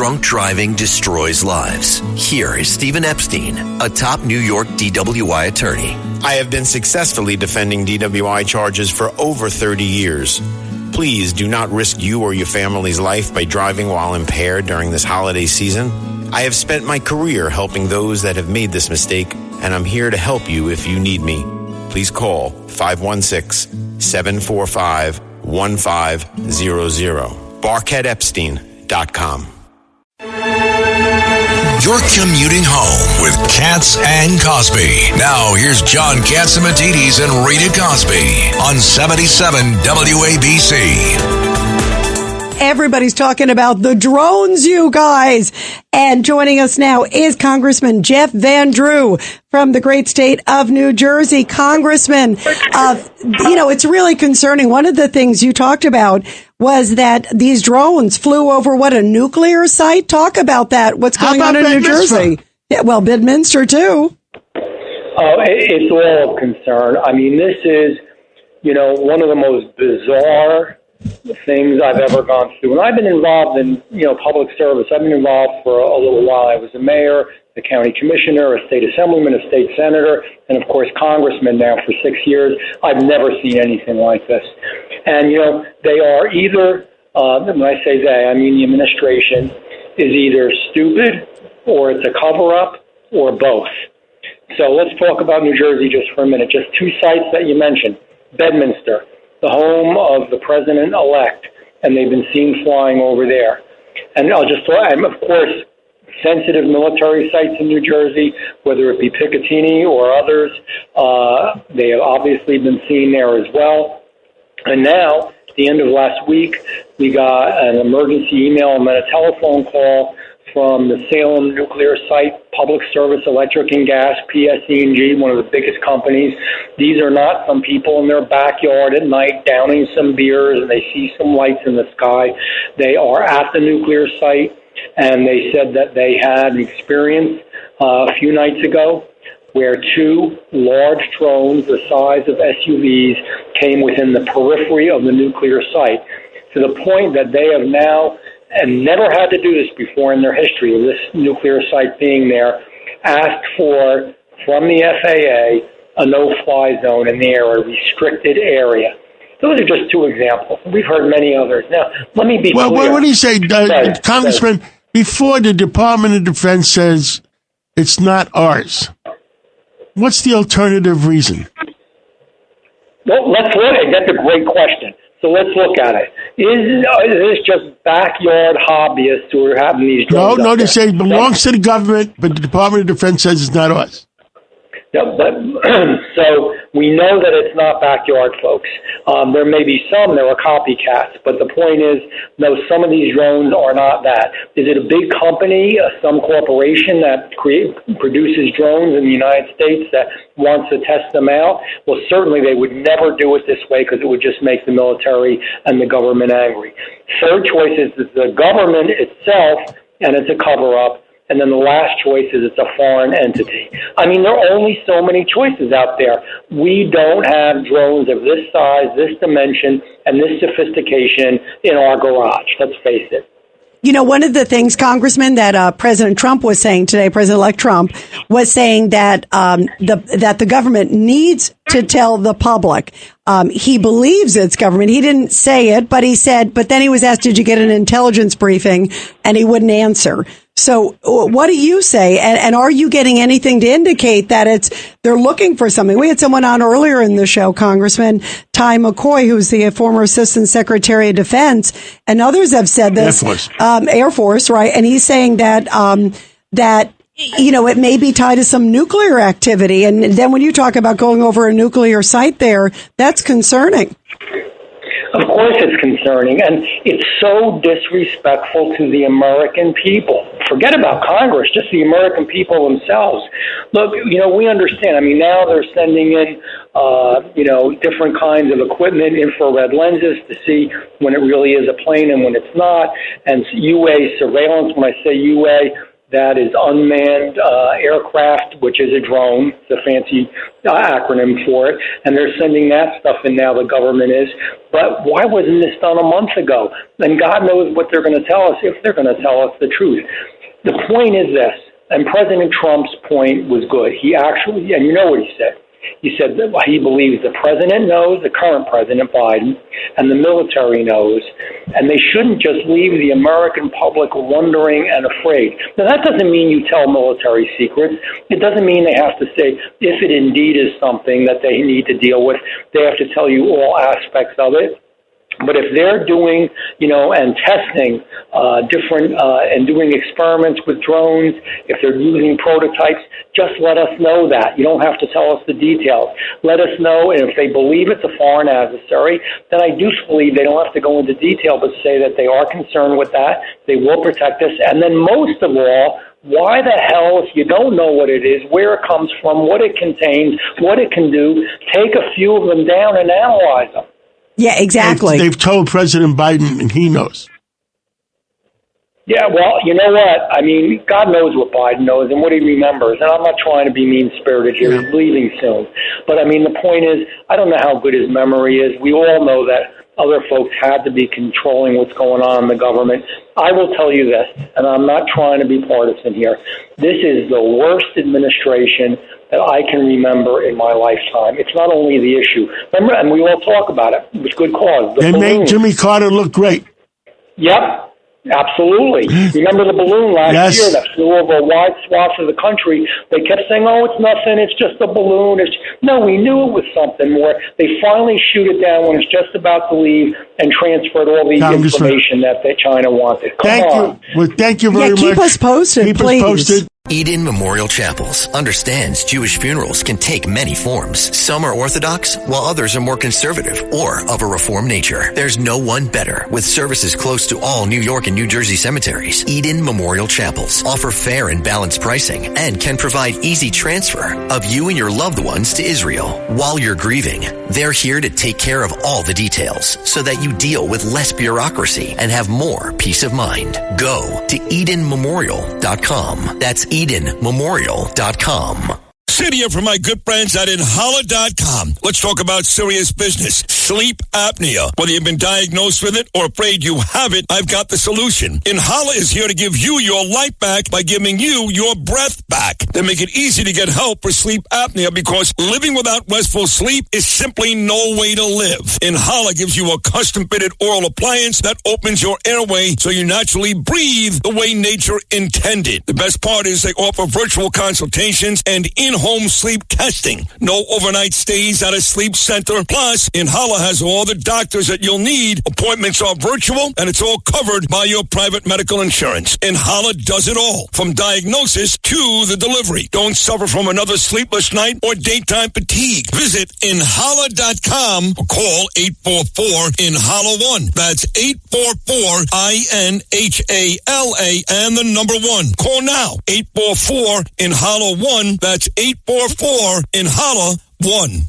drunk driving destroys lives. Here is Stephen Epstein, a top New York DWI attorney. I have been successfully defending DWI charges for over 30 years. Please do not risk you or your family's life by driving while impaired during this holiday season. I have spent my career helping those that have made this mistake, and I'm here to help you if you need me. Please call 516-745-1500. BarkheadEpstein.com. You're commuting home with Katz and Cosby. Now, here's John Catsimatidis and Rita Cosby on 77 WABC. Everybody's talking about the drones, you guys. And joining us now is Congressman Jeff Van Drew from the great state of New Jersey. Congressman, it's really concerning. One of the things you talked about was that these drones flew over, a nuclear site? Talk about that. What's going on in New Jersey? Yeah, well, Bedminster, too. It's all of concern. I mean, this is, one of the most bizarre things I've ever gone through. And I've been involved in, public service. I've been involved for a little while. I was a mayor, a county commissioner, a state assemblyman, a state senator, and, of course, congressman now for 6 years. I've never seen anything like this. And, they are either, when I say they, I mean the administration, is either stupid or it's a cover-up or both. So let's talk about New Jersey just for a minute. Just two sites that you mentioned. Bedminster, the home of the president-elect, and they've been seen flying over there. And of course, sensitive military sites in New Jersey, whether it be Picatinny or others, they have obviously been seen there as well. And now, at the end of last week, we got an emergency email and then a telephone call from the Salem nuclear site, Public Service Electric and Gas, PSE&G, one of the biggest companies. These are not some people in their backyard at night downing some beers and they see some lights in the sky. They are at the nuclear site, and they said that they had an experience a few nights ago where two large drones the size of SUVs came within the periphery of the nuclear site, to the point that they have now, and never had to do this before in their history of this nuclear site being there, asked for, from the FAA, a no-fly zone in the air, a restricted area. Those are just two examples. We've heard many others. Now, let me be clear. Well, what do you say, Congressman, before the Department of Defense says it's not ours? What's the alternative reason? Well, let's look at it. That's a great question. So let's look at it. Is this just backyard hobbyists who are having these drones? No, they say it belongs to the government, but the Department of Defense says it's not ours. No, but so we know that it's not backyard folks. There may be some that are copycats, but the point is, no, some of these drones are not that. Is it a big company, some corporation that produces drones in the United States that wants to test them out? Well, certainly they would never do it this way because it would just make the military and the government angry. Third choice is the government itself, and it's a cover-up. And then the last choice is it's a foreign entity. I mean, there are only so many choices out there. We don't have drones of this size, this dimension, and this sophistication in our garage. Let's face it. One of the things, Congressman, that President Trump was saying today, President-elect Trump, was saying that that the government needs to tell the public. He believes it's government. He didn't say it, but he said, but then he was asked, did you get an intelligence briefing? And he wouldn't answer. So what do you say? And are you getting anything to indicate that they're looking for something? We had someone on earlier in the show, Congressman Ty McCoy, who's the former Assistant Secretary of Defense, and others have said this. Air Force, right? And he's saying that it may be tied to some nuclear activity. And then when you talk about going over a nuclear site there, that's concerning. Of course it's concerning, and it's so disrespectful to the American people. Forget about Congress, just the American people themselves. Look, we understand. I mean, now they're sending in, different kinds of equipment, infrared lenses to see when it really is a plane and when it's not, and UA surveillance. When I say UA, that is unmanned aircraft, which is a drone. It's a fancy acronym for it. And they're sending that stuff in now, the government is. But why wasn't this done a month ago? And God knows what they're going to tell us, if they're going to tell us the truth. The point is this, and President Trump's point was good. He actually, and you know what he said. He said that he believes the president knows, the current president, Biden, and the military knows, and they shouldn't just leave the American public wondering and afraid. Now, that doesn't mean you tell military secrets. It doesn't mean they have to say, if it indeed is something that they need to deal with, they have to tell you all aspects of it. But if they're doing, and testing different and doing experiments with drones, if they're using prototypes, just let us know that. You don't have to tell us the details. Let us know, and if they believe it's a foreign adversary, then I do believe they don't have to go into detail, but say that they are concerned with that, they will protect us, and then most of all, why the hell, if you don't know what it is, where it comes from, what it contains, what it can do, take a few of them down and analyze them. Yeah, exactly. They've told President Biden, and he knows. Yeah, well, you know what? I mean, God knows what Biden knows and what he remembers. And I'm not trying to be mean-spirited here. He's leaving soon. But, I mean, the point is, I don't know how good his memory is. We all know that other folks had to be controlling what's going on in the government. I will tell you this, and I'm not trying to be partisan here. This is the worst administration that I can remember in my lifetime. It's not only the issue. Remember, and we all talk about it with good cause. They made Jimmy Carter look great. Yep. Absolutely. Remember the balloon last year that flew over a wide swath of the country? They kept saying, oh, it's nothing, it's just a balloon. No, we knew it was something more. They finally shoot it down when it's just about to leave and transferred all the information that China wanted. Come on. Well, thank you very much. Keep us posted, please. Us posted. Eden Memorial Chapels understands Jewish funerals can take many forms. Some are Orthodox, while others are more conservative or of a Reformed nature. There's no one better. With services close to all New York and New Jersey cemeteries, Eden Memorial Chapels offer fair and balanced pricing and can provide easy transfer of you and your loved ones to Israel. While you're grieving, they're here to take care of all the details so that you deal with less bureaucracy and have more peace of mind. Go to EdenMemorial.com. That's EdenMemorial.com. Sid here from my good friends at Inhala.com. Let's talk about serious business. Sleep apnea. Whether you've been diagnosed with it or afraid you have it, I've got the solution. Inhala is here to give you your life back by giving you your breath back. They make it easy to get help for sleep apnea because living without restful sleep is simply no way to live. Inhala gives you a custom-fitted oral appliance that opens your airway so you naturally breathe the way nature intended. The best part is they offer virtual consultations and in-home sleep testing. No overnight stays at a sleep center. Plus, Inhala has all the doctors that you'll need. Appointments are virtual, and it's all covered by your private medical insurance. Inhala does it all, from diagnosis to the delivery. Don't suffer from another sleepless night or daytime fatigue. Visit Inhala.com or call 844-INHALA-1. That's 844-INHALA and the number 1. Call now. 844-INHALA-1. That's 844-INHALA-1.